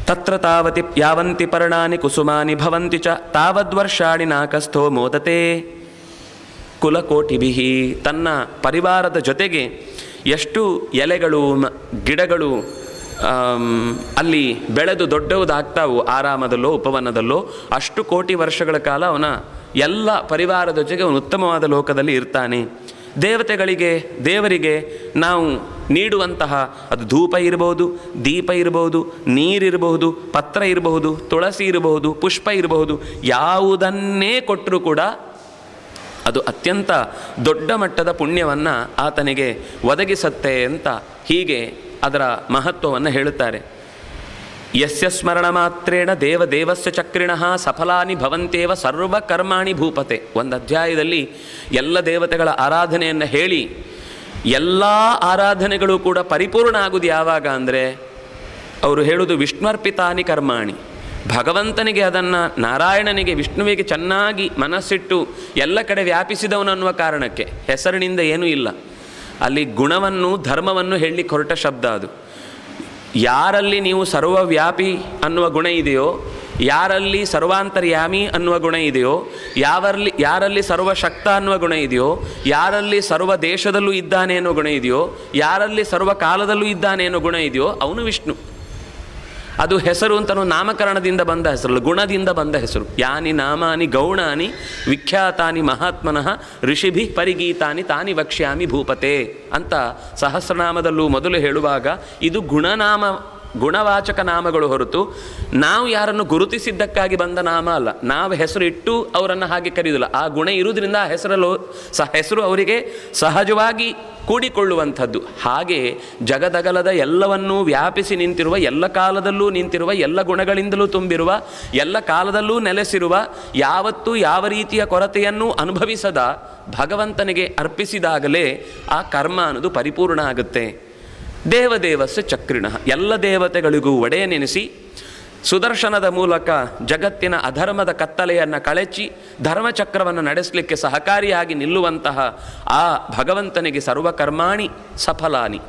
ತತ್ರ ತಾವತಿ ಯಾವಂತಿ ಪರ್ಣಾನಿ ಕುಸುಮಾನಿ ಭವಂತಿ ಚ ತಾವದ್ವರ್ಷಾಣಿ ನಾಕಸ್ಥೋ ಮೋದತೆ ಕುಲಕೋಟಿಭಿ. ತನ್ನ ಪರಿವಾರದ ಜೊತೆಗೆ ಎಷ್ಟು ಎಲೆಗಳು ಗಿಡಗಳು ಅಲ್ಲಿ ಬೆಳೆದು ದೊಡ್ಡವುದಾಗ್ತಾವು ಆರಾಮದಲ್ಲೋ ಉಪವನದಲ್ಲೋ, ಅಷ್ಟು ಕೋಟಿ ವರ್ಷಗಳ ಕಾಲ ಅವನ ಎಲ್ಲ ಪರಿವಾರದ ಜೊತೆಗೆ ಅವನು ಉತ್ತಮವಾದ ಲೋಕದಲ್ಲಿ ಇರ್ತಾನೆ. ದೇವರಿಗೆ ನಾವು ನೀಡುವಂತಹ ಅದು ಧೂಪ ಇರಬಹುದು, ದೀಪ ಇರಬಹುದು, ನೀರಿರಬಹುದು, ಪತ್ರ ಇರಬಹುದು, ತುಳಸಿ ಇರಬಹುದು, ಪುಷ್ಪ ಇರಬಹುದು, ಯಾವುದನ್ನೇ ಕೊಟ್ಟರೂ ಕೂಡ ಅದು ಅತ್ಯಂತ ದೊಡ್ಡ ಮಟ್ಟದ ಪುಣ್ಯವನ್ನು ಆತನಿಗೆ ಒದಗಿಸತ್ತೆ ಅಂತ ಹೀಗೆ ಅದರ ಮಹತ್ವವನ್ನು ಹೇಳುತ್ತಾರೆ. ಯಸ್ಯ ಸ್ಮರಣ ಮಾತ್ರೇಣ ದೇವಸ್ಯ ಚಕ್ರಿಣಃ ಸಫಲಾನಿ ಭವಂತೇವ ಸರ್ವಕರ್ಮಾಣಿ ಭೂಪತೆ. ಒಂದು ಅಧ್ಯಾಯದಲ್ಲಿ ಎಲ್ಲ ದೇವತೆಗಳ ಆರಾಧನೆಯನ್ನು ಹೇಳಿ ಎಲ್ಲ ಆರಾಧನೆಗಳು ಕೂಡ ಪರಿಪೂರ್ಣ ಆಗುವುದು ಯಾವಾಗ ಅಂದರೆ ಅವರು ಹೇಳುವುದು ವಿಷ್ಣುರ್ಪಿತಾನಿ ಕರ್ಮಾಣಿ. ಭಗವಂತನಿಗೆ ಅದನ್ನು ನಾರಾಯಣನಿಗೆ ವಿಷ್ಣುವಿಗೆ ಚೆನ್ನಾಗಿ ಮನಸ್ಸಿಟ್ಟು ಎಲ್ಲ ಕಡೆ ವ್ಯಾಪಿಸಿದವನು ಅನ್ನುವ ಕಾರಣಕ್ಕೆ. ಹೆಸರಿನಿಂದ ಏನೂ ಇಲ್ಲ ಅಲ್ಲಿ. ಗುಣವನ್ನು ಧರ್ಮವನ್ನು ಹೇಳಲಿಕ್ಕೆ ಹೊರಟ ಶಬ್ದ ಅದು. ಯಾರಲ್ಲಿ ನೀವು ಸರ್ವವ್ಯಾಪಿ ಅನ್ನುವ ಗುಣ ಇದೆಯೋ, ಯಾರಲ್ಲಿ ಸರ್ವಾಂತರ್ಯಾಮಿ ಅನ್ನುವ ಗುಣ ಇದೆಯೋ, ಯಾರಲ್ಲಿ ಸರ್ವಶಕ್ತ ಅನ್ನುವ ಗುಣ ಇದೆಯೋ, ಯಾರಲ್ಲಿ ಸರ್ವ ದೇಶದಲ್ಲೂ ಇದ್ದಾನೆ ಅನ್ನೋ ಗುಣ ಇದೆಯೋ, ಯಾರಲ್ಲಿ ಸರ್ವಕಾಲದಲ್ಲೂ ಇದ್ದಾನೆ ಅನ್ನೋ ಗುಣ ಇದೆಯೋ ಅವನು ವಿಷ್ಣು. ಅದು ಹೆಸರು ಅಂತನೂ ನಾಮಕರಣದಿಂದ ಬಂದ ಹೆಸರು, ಗುಣದಿಂದ ಬಂದ ಹೆಸರು. ಯಾನಿ ನಾಮಾನಿ ಗೌಣಾನಿ ವಿಖ್ಯಾತಾನಿ ಮಹಾತ್ಮನಃ ಋಷಿಭಿ ಪರಿಗೀತಾನಿ ತಾನಿ ವಕ್ಷ್ಯಾಮಿ ಭೂಪತೆ ಅಂತ ಸಹಸ್ರನಾಮದಲ್ಲೂ ಮೊದಲು ಹೇಳುವಾಗ ಇದು ಗುಣವಾಚಕ ನಾಮಗಳು ಹೊರತು ನಾವು ಯಾರನ್ನು ಗುರುತಿಸಿದ್ದಕ್ಕಾಗಿ ಬಂದ ನಾಮ ಅಲ್ಲ. ನಾವು ಹೆಸರು ಇಟ್ಟು ಅವರನ್ನು ಹಾಗೆ ಕರೆಯುವುದಿಲ್ಲ. ಆ ಗುಣ ಇರುವುದರಿಂದ ಆ ಹೆಸರು ಅವರಿಗೆ ಸಹಜವಾಗಿ ಕೂಡಿಕೊಳ್ಳುವಂಥದ್ದು. ಹಾಗೆ ಜಗದಗಲದ ಎಲ್ಲವನ್ನೂ ವ್ಯಾಪಿಸಿ ನಿಂತಿರುವ, ಎಲ್ಲ ಕಾಲದಲ್ಲೂ ನಿಂತಿರುವ, ಎಲ್ಲ ಗುಣಗಳಿಂದಲೂ ತುಂಬಿರುವ, ಎಲ್ಲ ಕಾಲದಲ್ಲೂ ನೆಲೆಸಿರುವ, ಯಾವತ್ತೂ ಯಾವ ರೀತಿಯ ಕೊರತೆಯನ್ನೂ ಅನುಭವಿಸದ ಭಗವಂತನಿಗೆ ಅರ್ಪಿಸಿದಾಗಲೇ ಆ ಕರ್ಮ ಅನ್ನೋದು ಪರಿಪೂರ್ಣ ಆಗುತ್ತೆ. ದೇವಸ್ಯ ಚಕ್ರಿಣಃ, ಎಲ್ಲ ದೇವತೆಗಳಿಗೂ ಒಡೆಯನೆನಿಸಿ ಸುದರ್ಶನದ ಮೂಲಕ ಜಗತ್ತಿನ ಅಧರ್ಮದ ಕತ್ತಲೆಯನ್ನು ಕಳಚಿ ಧರ್ಮಚಕ್ರವನ್ನು ನಡೆಸಲಿಕ್ಕೆ ಸಹಕಾರಿಯಾಗಿ ನಿಲ್ಲುವಂತಹ ಆ ಭಗವಂತನಿಗೆ ಸರ್ವಕರ್ಮಾಣಿ ಸಫಲಾನಿ,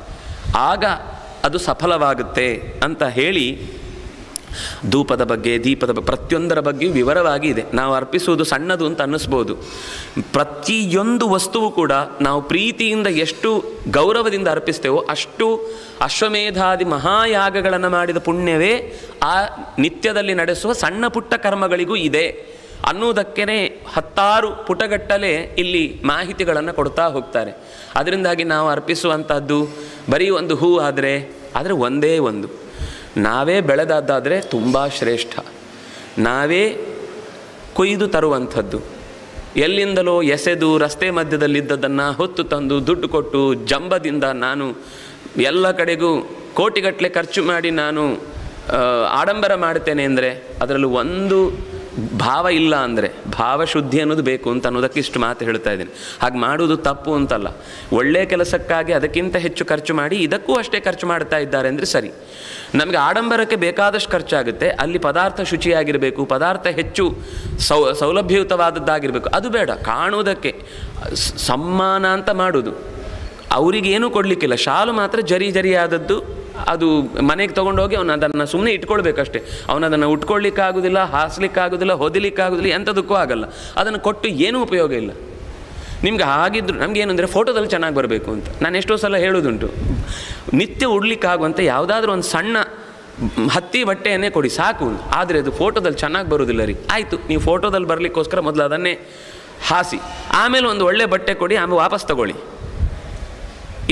ಆಗ ಅದು ಸಫಲವಾಗುತ್ತೆ ಅಂತ ಹೇಳಿ ಧೂಪದ ಬಗ್ಗೆ, ದೀಪದ ಬಗ್ಗೆ, ಪ್ರತಿಯೊಂದರ ಬಗ್ಗೆಯೂ ವಿವರವಾಗಿ ಇದೆ. ನಾವು ಅರ್ಪಿಸುವುದು ಸಣ್ಣದು ಅಂತ ಅನ್ನಿಸ್ಬೋದು. ಪ್ರತಿಯೊಂದು ವಸ್ತುವು ಕೂಡ ನಾವು ಪ್ರೀತಿಯಿಂದ ಎಷ್ಟು ಗೌರವದಿಂದ ಅರ್ಪಿಸ್ತೇವೋ ಅಷ್ಟು ಅಶ್ವಮೇಧಾದಿ ಮಹಾಯಾಗಗಳನ್ನು ಮಾಡಿದ ಪುಣ್ಯವೇ ಆ ನಿತ್ಯದಲ್ಲಿ ನಡೆಸುವ ಸಣ್ಣ ಪುಟ್ಟ ಕರ್ಮಗಳಿಗೂ ಇದೆ ಅನ್ನುವುದಕ್ಕೇ 10 ಪುಟಗಟ್ಟಲೆ ಇಲ್ಲಿ ಮಾಹಿತಿಗಳನ್ನು ಕೊಡ್ತಾ ಹೋಗ್ತಾರೆ. ಅದರಿಂದಾಗಿ ನಾವು ಅರ್ಪಿಸುವಂಥದ್ದು ಬರೀ ಒಂದು ಹೂ ಆದರೆ ಒಂದೇ ಒಂದು, ನಾವೇ ಬೆಳೆದದ್ದಾದರೆ ತುಂಬ ಶ್ರೇಷ್ಠ. ನಾವೇ ಕೊಯ್ದು ತರುವಂಥದ್ದು, ಎಲ್ಲಿಂದಲೋ ಎಸೆದು ರಸ್ತೆ ಮಧ್ಯದಲ್ಲಿದ್ದದನ್ನು ಹೊತ್ತು ತಂದು ದುಡ್ಡು ಕೊಟ್ಟು ಜಂಬದಿಂದ ನಾನು ಎಲ್ಲ ಕಡೆಗೂ ಕೋಟಿಗಟ್ಟಲೆ ಖರ್ಚು ಮಾಡಿ ನಾನು ಆಡಂಬರ ಮಾಡ್ತೇನೆ ಅಂದರೆ ಅದರಲ್ಲೂ ಒಂದು ಭಾವ ಇಲ್ಲ ಅಂದರೆ, ಭಾವಶುದ್ಧಿ ಅನ್ನೋದು ಬೇಕು ಅಂತ ಅನ್ನೋದಕ್ಕೆ ಇಷ್ಟು ಮಾತು ಹೇಳ್ತಾ ಇದ್ದೀನಿ. ಹಾಗೆ ಮಾಡುವುದು ತಪ್ಪು ಅಂತಲ್ಲ. ಒಳ್ಳೆಯ ಕೆಲಸಕ್ಕಾಗಿ ಅದಕ್ಕಿಂತ ಹೆಚ್ಚು ಖರ್ಚು ಮಾಡಿ ಇದಕ್ಕೂ ಅಷ್ಟೇ ಖರ್ಚು ಮಾಡ್ತಾ ಇದ್ದಾರೆ ಅಂದರೆ ಸರಿ. ನಮಗೆ ಆಡಂಬರಕ್ಕೆ ಬೇಕಾದಷ್ಟು ಖರ್ಚಾಗುತ್ತೆ, ಅಲ್ಲಿ ಪದಾರ್ಥ ಶುಚಿಯಾಗಿರಬೇಕು, ಪದಾರ್ಥ ಹೆಚ್ಚು ಸೌಲಭ್ಯಯುತವಾದದ್ದಾಗಿರಬೇಕು, ಅದು ಬೇಡ. ಕಾಣುವುದಕ್ಕೆ ಸಮ್ಮಾನ ಅಂತ ಮಾಡೋದು, ಅವರಿಗೇನೂ ಕೊಡಲಿಕ್ಕಿಲ್ಲ. ಶಾಲು ಮಾತ್ರ ಜರಿಯಾದದ್ದು, ಅದು ಮನೆಗೆ ತೊಗೊಂಡೋಗಿ ಅವನು ಅದನ್ನು ಸುಮ್ಮನೆ ಇಟ್ಕೊಳ್ಬೇಕಷ್ಟೆ. ಅವನದನ್ನು ಉಟ್ಕೊಳ್ಳಿಕ್ಕಾಗೋದಿಲ್ಲ, ಹಾಸ್ಲಿಕ್ಕಾಗೋದಿಲ್ಲ, ಹೊದಿಲಿಕ್ಕಾಗೋದಿಲ್ಲ, ಎಂಥದಕ್ಕೂ ಆಗಲ್ಲ. ಅದನ್ನು ಕೊಟ್ಟು ಏನೂ ಉಪಯೋಗ ಇಲ್ಲ. ನಿಮ್ಗೆ ಹಾಗಿದ್ರು ನಮಗೇನು ಅಂದರೆ ಫೋಟೋದಲ್ಲಿ ಚೆನ್ನಾಗಿ ಬರಬೇಕು ಅಂತ ನಾನು ಎಷ್ಟೋ ಸಲ ಹೇಳೋದುಂಟು. ನಿತ್ಯ ಉಡ್ಲಿಕ್ಕಾಗುವಂಥ ಯಾವುದಾದ್ರೂ ಒಂದು ಸಣ್ಣ ಹತ್ತಿ ಬಟ್ಟೆಯನ್ನೇ ಕೊಡಿ ಸಾಕು, ಆದರೆ ಅದು ಫೋಟೋದಲ್ಲಿ ಚೆನ್ನಾಗಿ ಬರೋದಿಲ್ಲ ರೀ. ಆಯಿತು, ನೀವು ಫೋಟೋದಲ್ಲಿ ಬರಲಿಕ್ಕೋಸ್ಕರ ಮೊದಲು ಅದನ್ನೇ ಹಾಸಿ, ಆಮೇಲೆ ಒಂದು ಒಳ್ಳೆ ಬಟ್ಟೆ ಕೊಡಿ, ಆಮೇಲೆ ವಾಪಸ್ ತಗೊಳ್ಳಿ.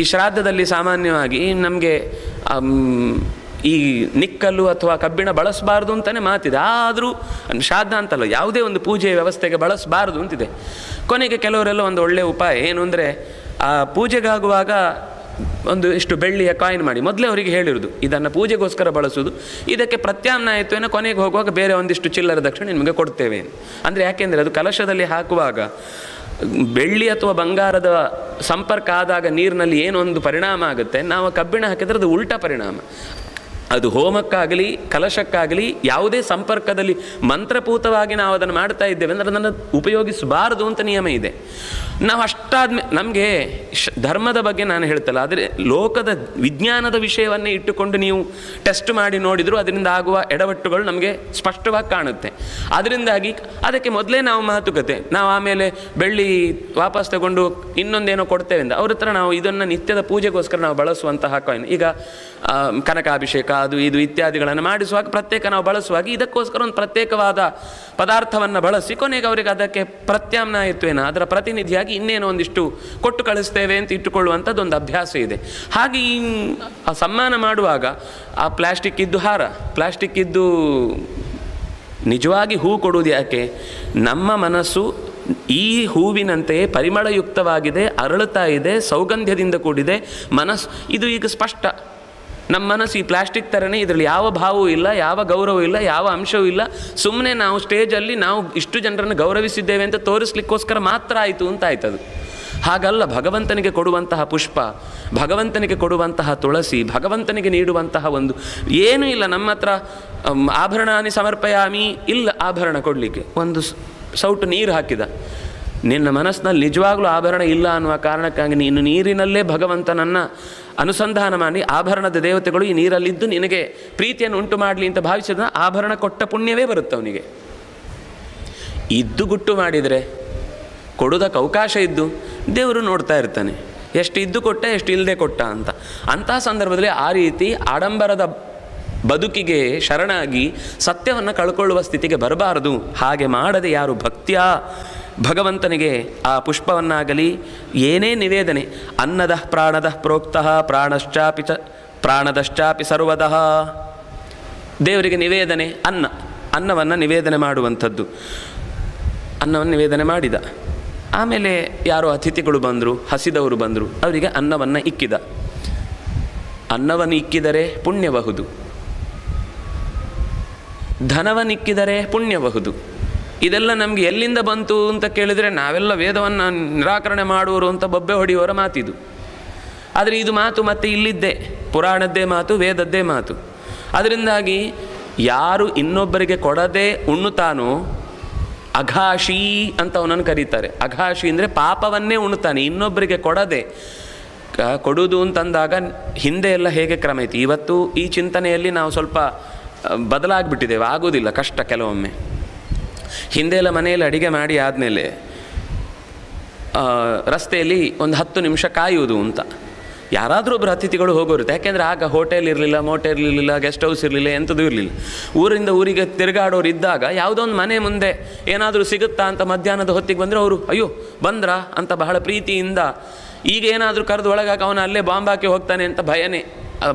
ಈ ಶ್ರಾದ್ದದಲ್ಲಿ ಸಾಮಾನ್ಯವಾಗಿ ನಮಗೆ ಈ ನಿಕ್ಕಲ್ಲು ಅಥವಾ ಕಬ್ಬಿಣ ಬಳಸಬಾರ್ದು ಅಂತಲೇ ಮಾತಿದೆ. ಆದರೂ ಶ್ರಾದ್ದ ಅಂತಲ್ಲ, ಯಾವುದೇ ಒಂದು ಪೂಜೆಯ ವ್ಯವಸ್ಥೆಗೆ ಬಳಸಬಾರ್ದು ಅಂತಿದೆ. ಕೊನೆಗೆ ಕೆಲವರೆಲ್ಲ ಒಂದು ಒಳ್ಳೆಯ ಉಪಾಯ ಏನು ಅಂದರೆ, ಆ ಪೂಜೆಗಾಗುವಾಗ ಒಂದು ಇಷ್ಟು ಬೆಳ್ಳಿಯ ಕಾಯಿನ್ ಮಾಡಿ ಮೊದಲೇ ಅವರಿಗೆ ಹೇಳಿರೋದು, ಇದನ್ನು ಪೂಜೆಗೋಸ್ಕರ ಬಳಸೋದು, ಇದಕ್ಕೆ ಪ್ರತ್ಯಾಮ್ನಾಯತ್ವೇನ ಕೊನೆಗೆ ಹೋಗುವಾಗ ಬೇರೆ ಒಂದಿಷ್ಟು ಚಿಲ್ಲರೆ ದಕ್ಷಿಣ ನಿಮಗೆ ಕೊಡ್ತೇವೆ ಅಂದರೆ. ಯಾಕೆಂದರೆ ಅದು ಕಲಶದಲ್ಲಿ ಹಾಕುವಾಗ ಬೆಳ್ಳಿ ಅಥವಾ ಬಂಗಾರದ ಸಂಪರ್ಕ ಆದಾಗ ನೀರಿನಲ್ಲಿ ಏನೊಂದು ಪರಿಣಾಮ ಆಗುತ್ತೆ, ನಾವು ಕಬ್ಬಿಣ ಹಾಕಿದರೆ ಅದು ಉಲ್ಟಾ ಪರಿಣಾಮ. ಅದು ಹೋಮಕ್ಕಾಗಲಿ ಕಲಶಕ್ಕಾಗಲಿ ಯಾವುದೇ ಸಂಪರ್ಕದಲ್ಲಿ ಮಂತ್ರಪೂತವಾಗಿ ನಾವು ಅದನ್ನು ಮಾಡ್ತಾ ಇದ್ದೇವೆ ಅಂದರೆ ಅದನ್ನು ಉಪಯೋಗಿಸಬಾರದು ಅಂತ ನಿಯಮ ಇದೆ. ನಾವು ಅಷ್ಟಾದ್ಮೇಲೆ ನಮಗೆ ಧರ್ಮದ ಬಗ್ಗೆ ನಾನು ಹೇಳ್ತಲ್ಲ, ಆದರೆ ಲೋಕದ ವಿಜ್ಞಾನದ ವಿಷಯವನ್ನೇ ಇಟ್ಟುಕೊಂಡು ನೀವು ಟೆಸ್ಟ್ ಮಾಡಿ ನೋಡಿದರೂ ಅದರಿಂದ ಆಗುವ ಎಡವಟ್ಟುಗಳು ನಮಗೆ ಸ್ಪಷ್ಟವಾಗಿ ಕಾಣುತ್ತೆ. ಅದರಿಂದಾಗಿ ಅದಕ್ಕೆ ಮೊದಲೇ ನಾವು ಮಾತುಕತೆ, ನಾವು ಆಮೇಲೆ ಬೆಳ್ಳಿ ವಾಪಸ್ ತಗೊಂಡು ಇನ್ನೊಂದೇನೋ ಕೊಡ್ತೇವೆ ಅಂತ ಅವ್ರ ಹತ್ರ ನಾವು ಇದನ್ನು ನಿತ್ಯದ ಪೂಜೆಗೋಸ್ಕರ ನಾವು ಬಳಸುವಂತಹ ಕಾಯಿನ್, ಈಗ ಕನಕಾಭಿಷೇಕ ಅದು ಇದು ಇತ್ಯಾದಿಗಳನ್ನು ಮಾಡಿಸುವಾಗ ಪ್ರತ್ಯೇಕ ನಾವು ಬಳಸುವಾಗ ಇದಕ್ಕೋಸ್ಕರ ಒಂದು ಪ್ರತ್ಯೇಕವಾದ ಪದಾರ್ಥವನ್ನು ಬಳಸಿ ಕೊನೆಗೆ ಅವರಿಗೆ ಅದಕ್ಕೆ ಪ್ರತ್ಯಾಮ್ನಾಯತ್ವೇನ ಅದರ ಪ್ರತಿನಿಧಿಯಾಗಿ ಇನ್ನೇನೋ ಒಂದಿಷ್ಟು ಕೊಟ್ಟು ಕಳಿಸ್ತೇವೆ ಅಂತ ಇಟ್ಟುಕೊಳ್ಳುವಂಥದ್ದು ಒಂದು ಅಭ್ಯಾಸ ಇದೆ. ಹಾಗೆ ಈ ಸಮ್ಮಾನ ಮಾಡುವಾಗ ಆ ಪ್ಲಾಸ್ಟಿಕ್ ಇದ್ದು ಹಾರ, ಪ್ಲಾಸ್ಟಿಕ್ ಇದ್ದು ನಿಜವಾಗಿ ಹೂ ಕೊಡುವುದು ಯಾಕೆ? ನಮ್ಮ ಮನಸ್ಸು ಈ ಹೂವಿನಂತೆಯೇ ಪರಿಮಳಯುಕ್ತವಾಗಿದೆ, ಅರಳುತ್ತಾ ಇದೆ, ಸೌಗಂಧ್ಯದಿಂದ ಕೂಡಿದೆ ಮನಸ್ಸು. ಇದು ಈಗ ಸ್ಪಷ್ಟ. ನಮ್ಮ ಮನಸ್ಸು ಈ ಪ್ಲಾಸ್ಟಿಕ್ ಥರನೇ, ಇದರಲ್ಲಿ ಯಾವ ಭಾವವೂ ಇಲ್ಲ, ಯಾವ ಗೌರವವೂ ಇಲ್ಲ, ಯಾವ ಅಂಶವೂ ಇಲ್ಲ. ಸುಮ್ಮನೆ ನಾವು ಸ್ಟೇಜಲ್ಲಿ ನಾವು ಇಷ್ಟು ಜನರನ್ನು ಗೌರವಿಸಿದ್ದೇವೆ ಅಂತ ತೋರಿಸ್ಲಿಕ್ಕೋಸ್ಕರ ಮಾತ್ರ ಆಯಿತು ಅಂತ ಆಯ್ತದು. ಹಾಗಲ್ಲ. ಭಗವಂತನಿಗೆ ಕೊಡುವಂತಹ ಪುಷ್ಪ, ಭಗವಂತನಿಗೆ ಕೊಡುವಂತಹ ತುಳಸಿ, ಭಗವಂತನಿಗೆ ನೀಡುವಂತಹ ಒಂದು ಏನೂ ಇಲ್ಲ. ನಮ್ಮ ಹತ್ರ ಆಭರಣಾನಿ ಸಮರ್ಪಯಾಮಿ ಇಲ್ಲ, ಆಭರಣ ಕೊಡಲಿಕ್ಕೆ ಒಂದು ಸೌಟು ನೀರು ಹಾಕಿದ. ನಿನ್ನ ಮನಸ್ಸಿನಲ್ಲಿ ನಿಜವಾಗ್ಲೂ ಆಭರಣ ಇಲ್ಲ ಅನ್ನುವ ಕಾರಣಕ್ಕಾಗಿ ನೀನು ನೀರಿನಲ್ಲೇ ಭಗವಂತನನ್ನು ಅನುಸಂಧಾನ ಮಾಡಿ ಆಭರಣದ ದೇವತೆಗಳು ಈ ನೀರಲ್ಲಿದ್ದು ನಿನಗೆ ಪ್ರೀತಿಯನ್ನು ಉಂಟು ಮಾಡಲಿ ಅಂತ ಭಾವಿಸಿದ ಆಭರಣ ಕೊಟ್ಟ ಪುಣ್ಯವೇ ಬರುತ್ತೆ ಅವನಿಗೆ. ಇದ್ದು ಗುಟ್ಟು ಮಾಡಿದರೆ, ಕೊಡೋದಕ್ಕೆ ಅವಕಾಶ ಇದ್ದು ದೇವರು ನೋಡ್ತಾ ಇರ್ತಾನೆ, ಎಷ್ಟು ಇದ್ದು ಕೊಟ್ಟ ಎಷ್ಟು ಇಲ್ಲದೆ ಕೊಟ್ಟ ಅಂತ. ಅಂತಹ ಸಂದರ್ಭದಲ್ಲಿ ಆ ರೀತಿ ಆಡಂಬರದ ಬದುಕಿಗೆ ಶರಣಾಗಿ ಸತ್ಯವನ್ನು ಕಳ್ಕೊಳ್ಳುವ ಸ್ಥಿತಿಗೆ ಬರಬಾರದು. ಹಾಗೆ ಮಾಡದೆ ಯಾರು ಭಕ್ತಿಯ ಭಗವಂತನಿಗೆ ಆ ಪುಷ್ಪವನ್ನಾಗಲಿ ಏನೇ ನಿವೇದನೆ, ಅನ್ನದ ಪ್ರಾಣದ ಪ್ರೋಕ್ತಃ ಪ್ರಾಣದಶ್ಚಾಪಿ ಸರ್ವದಃ, ದೇವರಿಗೆ ನಿವೇದನೆ ಅನ್ನವನ್ನು ನಿವೇದನೆ ಮಾಡುವಂಥದ್ದು. ಅನ್ನವನ್ನು ನಿವೇದನೆ ಮಾಡಿದ ಆಮೇಲೆ ಯಾರೋ ಅತಿಥಿಗಳು ಬಂದರು, ಹಸಿದವರು ಬಂದರು, ಅವರಿಗೆ ಅನ್ನವನ್ನು ಇಕ್ಕಿದ. ಅನ್ನವನ್ನು ಇಕ್ಕಿದರೆ ಪುಣ್ಯಬಹುದು, ಧನವನ್ನಿಕ್ಕಿದರೆ ಪುಣ್ಯಬಹುದು. ಇದೆಲ್ಲ ನಮಗೆ ಎಲ್ಲಿಂದ ಬಂತು ಅಂತ ಕೇಳಿದರೆ ನಾವೆಲ್ಲ ವೇದವನ್ನು ನಿರಾಕರಣೆ ಮಾಡುವರು ಅಂತ ಬೊಬ್ಬೆ ಹೊಡೆಯುವವರ ಮಾತಿದು. ಆದರೆ ಇದು ಮಾತು ಮತ್ತೆ ಇಲ್ಲಿದ್ದೇ, ಪುರಾಣದ್ದೇ ಮಾತು, ವೇದದ್ದೇ ಮಾತು. ಅದರಿಂದಾಗಿ ಯಾರು ಇನ್ನೊಬ್ಬರಿಗೆ ಕೊಡದೆ ಉಣ್ಣುತ್ತಾನೋ ಅಘಾಷಿ ಅಂತ ಅವನನ್ನು ಕರೀತಾರೆ. ಅಘಾಷಿ ಅಂದರೆ ಪಾಪವನ್ನೇ ಉಣ್ಣುತ್ತಾನೆ, ಇನ್ನೊಬ್ಬರಿಗೆ ಕೊಡದೆ. ಕೊಡುವುದು ಅಂತಂದಾಗ ಹಿಂದೆ ಎಲ್ಲ ಹೇಗೆ ಕ್ರಮ ಇತ್ತು, ಇವತ್ತು ಈ ಚಿಂತನೆಯಲ್ಲಿ ನಾವು ಸ್ವಲ್ಪ ಬದಲಾಗಿಬಿಟ್ಟಿದ್ದೇವೆ, ಆಗೋದಿಲ್ಲ, ಕಷ್ಟ ಕೆಲವೊಮ್ಮೆ. ಹಿಂದೆ ಎಲ್ಲ ಮನೆಯಲ್ಲಿ ಅಡಿಗೆ ಮಾಡಿ ಆದಮೇಲೆ ರಸ್ತೆಯಲ್ಲಿ ಒಂದು 10 ನಿಮಿಷ ಕಾಯುವುದು ಅಂತ ಯಾರಾದರೂ ಒಬ್ಬರು ಅತಿಥಿಗಳು ಹೋಗೋರುತ್ತೆ. ಯಾಕೆಂದರೆ ಆಗ ಹೋಟೆಲ್ ಇರಲಿಲ್ಲ, ಮೋಟೆಲ್ ಇರಲಿಲ್ಲ, ಗೆಸ್ಟ್ ಹೌಸ್ ಇರಲಿಲ್ಲ, ಎಂಥದ್ದು ಇರಲಿಲ್ಲ. ಊರಿಂದ ಊರಿಗೆ ತಿರುಗಾಡೋರು ಇದ್ದಾಗ ಯಾವುದೋ ಒಂದು ಮನೆ ಮುಂದೆ ಏನಾದರೂ ಸಿಗುತ್ತಾ ಅಂತ ಮಧ್ಯಾಹ್ನದ ಹೊತ್ತಿಗೆ ಬಂದರೆ ಅವರು ಅಯ್ಯೋ ಬಂದ್ರಾ ಅಂತ ಬಹಳ ಪ್ರೀತಿಯಿಂದ, ಈಗ ಏನಾದರೂ ಕರೆದು ಒಳಗಾಗ ಅವನು ಅಲ್ಲೇ ಬಾಂಬ್ ಹಾಕಿ ಹೋಗ್ತಾನೆ ಅಂತ ಭಯನೇ,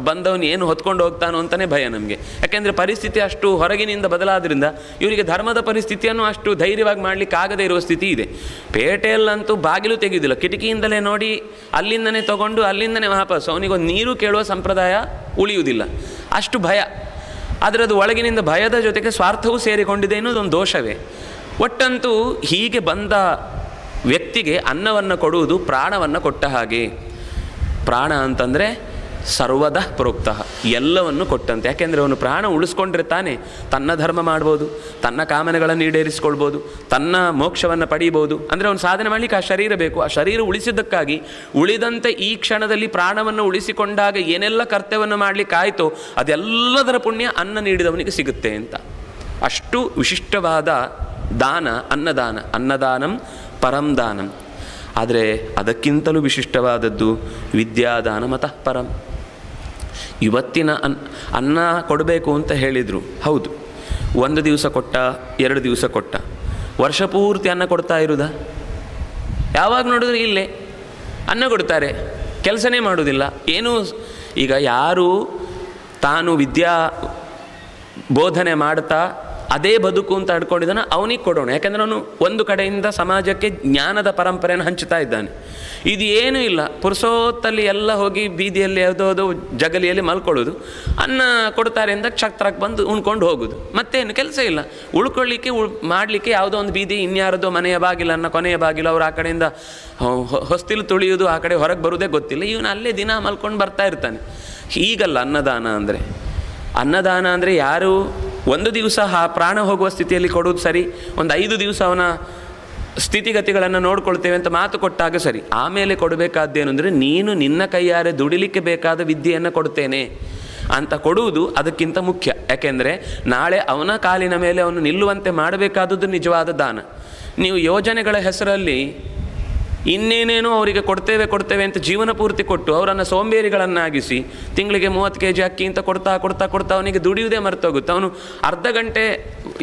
ಬಂದವನು ಏನು ಹೊತ್ಕೊಂಡು ಹೋಗ್ತಾನೋ ಅಂತಲೇ ಭಯ ನಮಗೆ. ಯಾಕೆಂದರೆ ಪರಿಸ್ಥಿತಿ ಅಷ್ಟು ಹೊರಗಿನಿಂದ ಬದಲಾದ್ರಿಂದ ಇವರಿಗೆ ಧರ್ಮದ ಪರಿಸ್ಥಿತಿಯನ್ನು ಅಷ್ಟು ಧೈರ್ಯವಾಗಿ ಮಾಡಲಿಕ್ಕೆ ಆಗದೇ ಇರುವ ಸ್ಥಿತಿ ಇದೆ. ಪೇಟೆಯಲ್ಲಂತೂ ಬಾಗಿಲು ತೆಗೆಯುವುದಿಲ್ಲ, ಕಿಟಕಿಯಿಂದಲೇ ನೋಡಿ ಅಲ್ಲಿಂದನೇ ತೊಗೊಂಡು ಅಲ್ಲಿಂದನೇ ವಾಪಸ್, ಅವನಿಗೊಂದು ನೀರು ಕೇಳುವ ಸಂಪ್ರದಾಯ ಉಳಿಯುವುದಿಲ್ಲ, ಅಷ್ಟು ಭಯ. ಆದರೆ ಅದು ಒಳಗಿನಿಂದ ಭಯದ ಜೊತೆಗೆ ಸ್ವಾರ್ಥವೂ ಸೇರಿಕೊಂಡಿದೆ ಅನ್ನೋದೊಂದು ದೋಷವೇ. ಒಟ್ಟಂತೂ ಹೀಗೆ ಬಂದ ವ್ಯಕ್ತಿಗೆ ಅನ್ನವನ್ನು ಕೊಡುವುದು ಪ್ರಾಣವನ್ನು ಕೊಟ್ಟ ಹಾಗೆ. ಪ್ರಾಣ ಅಂತಂದರೆ ಸರ್ವದಃ ಪ್ರೋಕ್ತಃ, ಎಲ್ಲವನ್ನು ಕೊಟ್ಟಂತೆ. ಯಾಕೆಂದರೆ ಅವನು ಪ್ರಾಣ ಉಳಿಸ್ಕೊಂಡ್ರೆ ತಾನೇ ತನ್ನ ಧರ್ಮ ಮಾಡ್ಬೋದು, ತನ್ನ ಕಾಮನೆಗಳನ್ನು ಈಡೇರಿಸ್ಕೊಳ್ಬೋದು, ತನ್ನ ಮೋಕ್ಷವನ್ನು ಪಡೀಬೋದು. ಅಂದರೆ ಅವನು ಸಾಧನೆ ಮಾಡಲಿಕ್ಕೆ ಆ ಶರೀರ ಬೇಕು. ಆ ಶರೀರ ಉಳಿಸಿದ್ದಕ್ಕಾಗಿ ಉಳಿದಂತೆ ಈ ಕ್ಷಣದಲ್ಲಿ ಪ್ರಾಣವನ್ನು ಉಳಿಸಿಕೊಂಡಾಗ ಏನೆಲ್ಲ ಕರ್ತವ್ಯವನ್ನು ಮಾಡಲಿಕ್ಕೆ ಆಯಿತೋ ಅದೆಲ್ಲದರ ಪುಣ್ಯ ಅನ್ನ ನೀಡಿದವನಿಗೆ ಸಿಗುತ್ತೆ ಅಂತ. ಅಷ್ಟು ವಿಶಿಷ್ಟವಾದ ದಾನ ಅನ್ನದಾನ. ಅನ್ನದಾನಂ ಪರಂ ದಾನಂ. ಆದರೆ ಅದಕ್ಕಿಂತಲೂ ವಿಶಿಷ್ಟವಾದದ್ದು ವಿದ್ಯಾದಾನ ಮತಃ ಪರಂ. ಇವತ್ತಿನ ಅನ್ನ ಕೊಡಬೇಕು ಅಂತ ಹೇಳಿದರು, ಹೌದು, 1 ದಿವಸ ಕೊಟ್ಟ, 2 ದಿವಸ ಕೊಟ್ಟ, ವರ್ಷ ಪೂರ್ತಿ ಅನ್ನ ಕೊಡ್ತಾ ಇರುವುದ? ಯಾವಾಗ ನೋಡಿದ್ರೆ ಇಲ್ಲೇ ಅನ್ನ ಕೊಡ್ತಾರೆ, ಕೆಲಸನೇ ಮಾಡೋದಿಲ್ಲ ಏನೂ. ಈಗ ಯಾರು ತಾನು ವಿದ್ಯಾ ಬೋಧನೆ ಮಾಡ್ತಾ ಅದೇ ಬದುಕು ಅಂತ ಅಡ್ಕೊಂಡಿದ್ದಾನೆ ಅವನಿಗೆ ಕೊಡೋಣ. ಯಾಕೆಂದರೆ ಅವನು ಒಂದು ಕಡೆಯಿಂದ ಸಮಾಜಕ್ಕೆ ಜ್ಞಾನದ ಪರಂಪರೆಯನ್ನು ಹಂಚುತ್ತಾ ಇದ್ದಾನೆ. ಇದು ಏನೂ ಇಲ್ಲ, ಪುರುಸೋತ್ತಲ್ಲಿ ಎಲ್ಲ ಹೋಗಿ ಬೀದಿಯಲ್ಲಿ ಯಾವುದೋ ಜಗಲಿಯಲ್ಲಿ ಮಲ್ಕೊಳ್ಳೋದು, ಅನ್ನ ಕೊಡ್ತಾರೆ ಅಂತ ಕ್ಷತ್ರಕ್ಕೆ ಬಂದು ಉಣ್ಕೊಂಡು ಹೋಗೋದು, ಮತ್ತೇನು ಕೆಲಸ ಇಲ್ಲ. ಉಳ್ಕೊಳ್ಳಿಕ್ಕೆ ಮಾಡಲಿಕ್ಕೆ ಯಾವುದೋ ಒಂದು ಬೀದಿ, ಇನ್ಯಾರದೋ ಮನೆಯ ಬಾಗಿಲನ್ನು ಕೊನೆಯ ಬಾಗಿಲು, ಅವರು ಆ ಕಡೆಯಿಂದ ಹೊಸ್ತಿಲು ತುಳಿಯೋದು, ಆ ಕಡೆ ಹೊರಗೆ ಬರೋದೇ ಗೊತ್ತಿಲ್ಲ, ಇವನು ಅಲ್ಲೇ ದಿನ ಮಲ್ಕೊಂಡು ಬರ್ತಾ ಇರ್ತಾನೆ. ಹೀಗಲ್ಲ ಅನ್ನದಾನ ಅಂದರೆ. ಅನ್ನದಾನ ಅಂದರೆ ಯಾರು ಒಂದು ದಿವಸ ಪ್ರಾಣ ಹೋಗುವ ಸ್ಥಿತಿಯಲ್ಲಿ ಕೊಡೋದು ಸರಿ, ಒಂದು 5 ದಿವಸ ಅವನ ಸ್ಥಿತಿಗತಿಗಳನ್ನು ನೋಡ್ಕೊಳ್ತೇವೆ ಅಂತ ಮಾತು ಕೊಟ್ಟಾಗ ಸರಿ. ಆಮೇಲೆ ಕೊಡಬೇಕಾದ್ದೇನು ಅಂದರೆ, ನೀನು ನಿನ್ನ ಕೈಯಾರೆ ದುಡಿಲಿಕ್ಕೆ ಬೇಕಾದ ವಿದ್ಯೆಯನ್ನು ಕೊಡ್ತೇನೆ ಅಂತ ಕೊಡುವುದು ಅದಕ್ಕಿಂತ ಮುಖ್ಯ. ಯಾಕೆಂದರೆ ನಾಳೆ ಅವನ ಕಾಲಿನ ಮೇಲೆ ಅವನು ನಿಲ್ಲುವಂತೆ ಮಾಡಬೇಕಾದದ್ದು ನಿಜವಾದ ದಾನ. ನೀವು ಯೋಜನೆಗಳ ಹೆಸರಲ್ಲಿ ಇನ್ನೇನೇನೋ ಅವರಿಗೆ ಕೊಡ್ತೇವೆ ಅಂತ ಜೀವನ ಪೂರ್ತಿ ಕೊಟ್ಟು ಅವರನ್ನು ಸೋಂಬೇರಿಗಳನ್ನಾಗಿಸಿ ತಿಂಗಳಿಗೆ 30 kg ಅಕ್ಕಿ ಅಂತ ಕೊಡ್ತಾ ಅವನಿಗೆ ದುಡಿಯುವುದೇ ಮರ್ತೋಗುತ್ತೆ. ಅವನು ಅರ್ಧ ಗಂಟೆ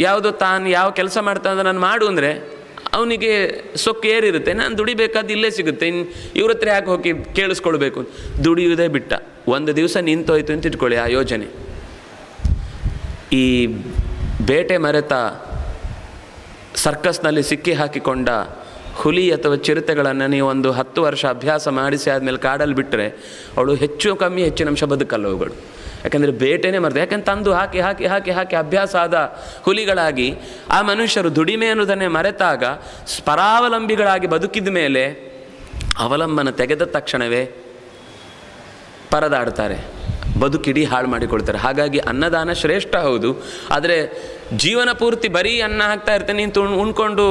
ಯಾವುದೋ ತಾನು ಯಾವ ಕೆಲಸ ಮಾಡ್ತಾನೆ ನಾನು ಮಾಡು ಅಂದರೆ ಅವನಿಗೆ ಸೊಕ್ಕು ಏರಿರುತ್ತೆ. ನಾನು ದುಡಿಬೇಕಾದ್ದು ಇಲ್ಲೇ ಸಿಗುತ್ತೆ, ಇವ್ರ ಹತ್ರ ಯಾಕೆ ಹೋಗಿ ಕೇಳಿಸ್ಕೊಳ್ಬೇಕು, ದುಡಿಯುವುದೇ ಬಿಟ್ಟ. ಒಂದು ದಿವಸ ನಿಂತೋಯ್ತು ಅಂತ ಇಟ್ಕೊಳ್ಳಿ ಆ ಯೋಜನೆ. ಈ ಬೇಟೆ ಮರೆತ ಸರ್ಕಸ್ನಲ್ಲಿ ಸಿಕ್ಕಿ ಹಾಕಿಕೊಂಡ ಹುಲಿ ಅಥವಾ ಚಿರತೆಗಳನ್ನು ನೀವು ಒಂದು 10 ವರ್ಷ ಅಭ್ಯಾಸ ಮಾಡಿಸಿ ಆದಮೇಲೆ ಕಾಡಲ್ಲಿ ಬಿಟ್ಟರೆ ಅವಳು ಹೆಚ್ಚಿನ ಅಂಶ ಬದುಕಲ್ಲ ಅವುಗಳು. ಯಾಕೆಂದರೆ ಬೇಟೆನೇ ಮರೆತು, ಯಾಕೆಂದ್ರೆ ತಂದು ಹಾಕಿ ಹಾಕಿ ಹಾಕಿ ಹಾಕಿ ಅಭ್ಯಾಸ ಆದ ಹುಲಿಗಳಾಗಿ ಆ ಮನುಷ್ಯರು ದುಡಿಮೆ ಅನ್ನೋದನ್ನೇ ಮರೆತಾಗ ಪರಾವಲಂಬಿಗಳಾಗಿ ಬದುಕಿದ ಮೇಲೆ ಅವಲಂಬನ ತೆಗೆದ ತಕ್ಷಣವೇ ಪರದಾಡ್ತಾರೆ, ಬದುಕಿಡೀ ಹಾಳು ಮಾಡಿಕೊಳ್ತಾರೆ. ಹಾಗಾಗಿ ಅನ್ನದಾನ ಶ್ರೇಷ್ಠ ಹೌದು, ಆದರೆ ಜೀವನ ಪೂರ್ತಿ ಬರೀ ಅನ್ನ ಹಾಕ್ತಾ ಇರ್ತೇನೆ, ನೀನು ಉಣ್ಕೊಂಡು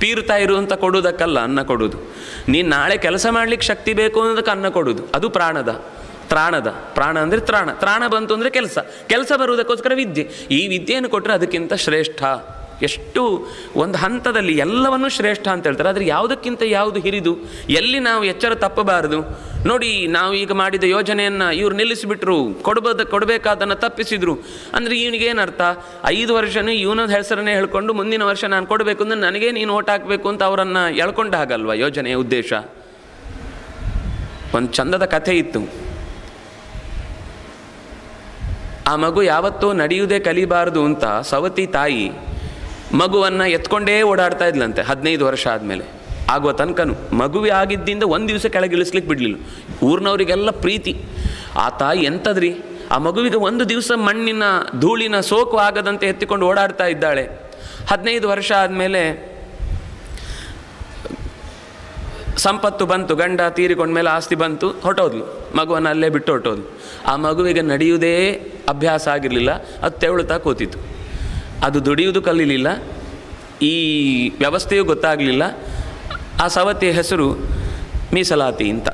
ಪೀರ್ತಾ ಇರು ಅಂತ ಕೊಡೋದಕ್ಕಲ್ಲ ಅನ್ನ ಕೊಡೋದು. ನೀನು ನಾಳೆ ಕೆಲಸ ಮಾಡಲಿಕ್ಕೆ ಶಕ್ತಿ ಬೇಕು ಅನ್ನೋದಕ್ಕೆ ಅನ್ನ ಕೊಡೋದು. ಅದು ಪ್ರಾಣ ಅಂದರೆ ತ್ರಾಣ ಬಂತು ಅಂದರೆ ಕೆಲಸ ಬರುವುದಕ್ಕೋಸ್ಕರ ವಿದ್ಯೆ. ಈ ವಿದ್ಯೆಯನ್ನು ಕೊಟ್ಟರೆ ಅದಕ್ಕಿಂತ ಶ್ರೇಷ್ಠ. ಎಷ್ಟು ಒಂದು ಹಂತದಲ್ಲಿ ಎಲ್ಲವನ್ನೂ ಶ್ರೇಷ್ಠ ಅಂತ ಹೇಳ್ತಾರೆ, ಆದರೆ ಯಾವುದಕ್ಕಿಂತ ಯಾವುದು ಹಿರಿದು, ಎಲ್ಲಿ ನಾವು ಎಚ್ಚರ ತಪ್ಪಬಾರದು. ನೋಡಿ, ನಾವು ಈಗ ಮಾಡಿದ ಯೋಜನೆಯನ್ನು ಇವ್ರು ನಿಲ್ಲಿಸಿಬಿಟ್ರು, ಕೊಡಬೇಕಾದನ್ನು ತಪ್ಪಿಸಿದ್ರು ಅಂದರೆ ಇವನಿಗೇನರ್ಥ, 5 ವರ್ಷನೂ ಇವನ ಹೆಸರನ್ನೇ ಹೇಳ್ಕೊಂಡು ಮುಂದಿನ ವರ್ಷ ನಾನು ಕೊಡಬೇಕು ಅಂದರೆ ನನಗೇ ನೀನು ಓಟ್ ಹಾಕಬೇಕು ಅಂತ ಅವರನ್ನು ಎಳ್ಕೊಂಡ ಹಾಗಲ್ವ ಯೋಜನೆಯ ಉದ್ದೇಶ. ಒಂದು ಚಂದದ ಕಥೆ ಇತ್ತು. ಆ ಮಗು ಯಾವತ್ತೂ ನಡೆಯುವುದೇ ಕಲಿಬಾರದು ಅಂತ ಸವತಿ ತಾಯಿ ಮಗುವನ್ನು ಎತ್ಕೊಂಡೇ ಓಡಾಡ್ತಾ ಇದ್ಲಂತೆ 15 ವರ್ಷ ಆದಮೇಲೆ. ಆಗುವ ತನಕನೂ ಮಗುವೆ ಆಗಿದ್ದರಿಂದ ಒಂದು ದಿವಸ ಕೆಳಗಿಳಿಸ್ಲಿಕ್ಕೆ ಬಿಡಲಿಲ್ಲ. ಊರಿನವರಿಗೆಲ್ಲ ಪ್ರೀತಿ. ಆ ತಾಯಿ ಎಂಥದ್ರಿ, ಆ ಮಗುವಿಗೆ ಒಂದು ದಿವಸ ಮಣ್ಣಿನ ಧೂಳಿನ ಸೋಕು ಆಗದಂತೆ ಎತ್ತಿಕೊಂಡು ಓಡಾಡ್ತಾ ಇದ್ದಾಳೆ. 15 ವರ್ಷ ಆದಮೇಲೆ ಸಂಪತ್ತು ಬಂತು, ಗಂಡ ತೀರಿಕೊಂಡ್ಮೇಲೆ ಆಸ್ತಿ ಬಂತು, ಹೊರಟೋದ್ಲು, ಮಗುವನ್ನು ಅಲ್ಲೇ ಬಿಟ್ಟು ಹೊರಟೋದ್ಲು. ಆ ಮಗುವಿಗೆ ನಡೆಯುವುದೇ ಅಭ್ಯಾಸ ಆಗಿರಲಿಲ್ಲ, ಅದು ತೆವಳುತ್ತಾ ಕೂತಿತ್ತು. ಅದು ದುಡಿಯುವುದು ಕಲೀಲಿಲ್ಲ, ಈ ವ್ಯವಸ್ಥೆಯೂ ಗೊತ್ತಾಗಲಿಲ್ಲ. ಆ ಸವತಿಯ ಹೆಸರು ಮೀಸಲಾತಿ ಅಂತ.